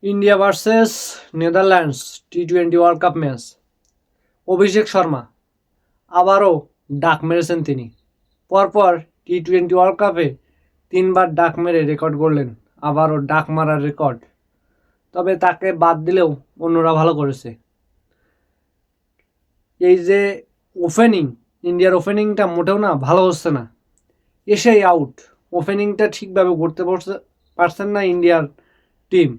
India versus Netherlands T20 world cup match. Abhishek Sharma আবারও duck মেরেছেন তিনি। পরপর টি-20 ওয়ার্ল্ড কাপে 3বার ডাক মেরে রেকর্ড করলেন, আবারও ডাক মারার রেকর্ড। তবে তাকে বাদ দিলেও অন্যরা ভালো করেছে। এই যে ওপেনিং, ইন্ডিয়ার ওপেনিংটা মোটেও না ভালো হচ্ছে না, এসেই আউট। ওপেনিংটা ঠিকভাবে করতে পারছেন না ইন্ডিয়ার টিম।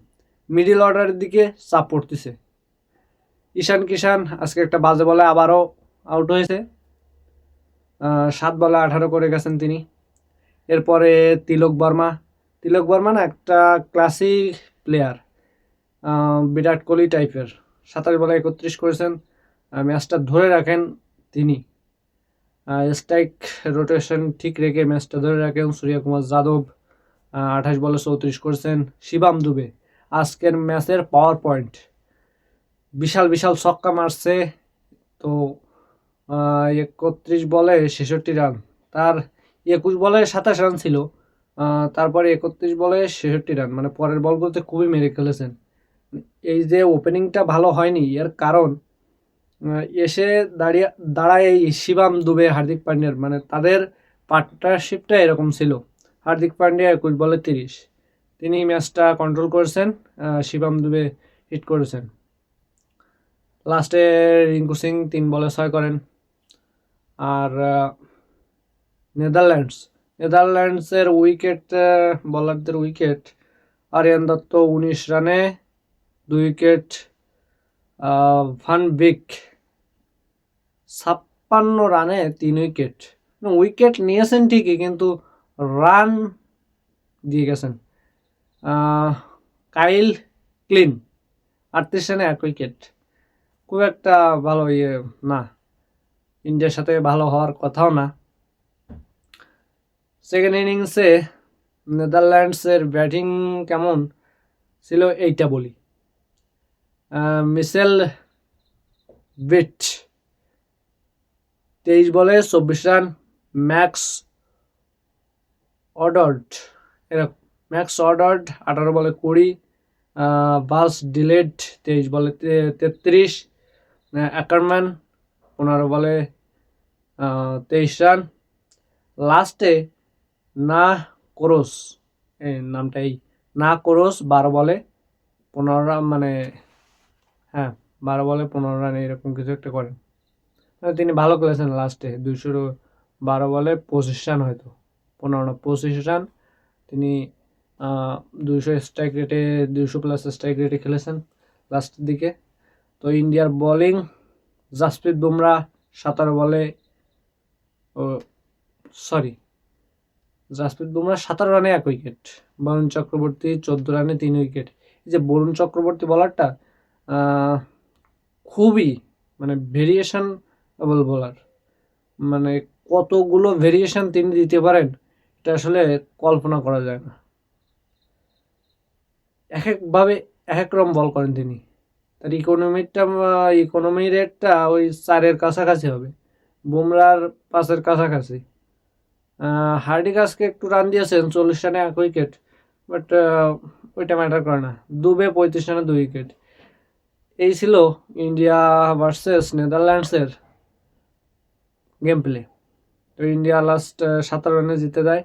মিডল অর্ডারের দিকে চাপ পড়তেছে। ঈশান কিষান আজকে একটা বাজে বলে আবারও আউট হয়েছে। 7 বলে 18 করে গেছেন তিনি। এরপরে তিলক বর্মা না একটা ক্লাসিক প্লেয়ার, বিরাট কোহলি টাইপের। 27 বলে 31 করেছেন। ম্যাচটা ধরে রাখেন তিনি। স্ট্রাইক রোটেশন ঠিক রেখে ম্যাচটা ধরে রাখেন সূর্যকুমার যাদব। 28 বলে 34 করেছেন। শিবম দুবে আজকের ম্যাচের পাওয়ার পয়েন্ট, বিশাল বিশাল ছক্কা মারছে। তো 31 বলে 66 রান, তার 21 বলে 27 রান ছিল। তারপরে 31 বলে 66 রান, মানে পরের বলগুলোতে খুবই মেরে খেলেছেন। এই যে ওপেনিংটা ভালো হয়নি, এর কারণ এসে দাঁড়ায় এই শিবম দুবে, হার্দিক পান্ডিয়ার, মানে তাদের পার্টনারশিপটা এরকম ছিল। হার্দিক পান্ডিয়া 21 বলে 30, তিনি ম্যাচটা কন্ট্রোল করেছেন। শিবম দুবে হিট করেছেন। লাস্টে রিঙ্কু সিং 3 বলে 6 করেন। আর নেদারল্যান্ডসের উইকেট, বলারদের উইকেট, আরিয়ান দত্ত 19 রানে 2 উইকেট। ভান বিক 56 রানে 3 উইকেট। উইকেট নিয়েছেন ঠিকই, কিন্তু রান দিয়ে গেছেন। কাইল ক্লিন 38 রানে 1 উইকেট। খুব একটা ভালো না, ইন্ডিয়ার সাথে ভালো হওয়ার কথাও না। সেকেন্ড ইনিংসে নেদারল্যান্ডসের ব্যাটিং কেমন ছিল এইটা বলি। মিচেল বিট 23 বলে 24 রান। ম্যাক্স অডর্ড 18 বলে 20। বাস ডিলেট 23 বলে 33। অ্যাকারম্যান 15 বলে 23 রান। লাস্টে না কোরস, নামটাই না কোরস 12 বলে 15 রান, মানে 12 বলে 15 রান এরকম কিছু একটা করেন। তিনি ভালো খেলেছেন লাস্টে। 212 বলে 25 রান, হয়তো 25 রান। তিনি 200 স্ট্রাইক রেটে, 200+ স্ট্রাইক রেটে খেলেছেন লাস্টের দিকে। তো ইন্ডিয়ার বোলিং, জাসপ্রীত বুমরা 17 রানে 1 উইকেট। বরুণ চক্রবর্তী 14 রানে 3 উইকেট। এই যে বরুণ চক্রবর্তী বলারটা খুবই মানে ভেরিয়েশনেবল বোলার, মানে কতগুলো ভেরিয়েশন তিনি দিতে পারেন এটা আসলে কল্পনা করা যায় না। এক একভাবে এক এক রকম বল করেন তিনি। তার ইকোনমি রেটটা ওই 4-এর কাছাকাছি হবে, বুমরার 5-এর কাছাকাছি। হার্দিক আজকে একটু রান দিয়েছেন, 40 রানে 1 উইকেট, বাট ওইটা ম্যাটার করে না। দুবে 35 রানে 2 উইকেট। এই ছিল ইন্ডিয়া ভার্সেস নেদারল্যান্ডসের গেম প্লে। তো ইন্ডিয়া লাস্ট 17 রানে জিতে যায়।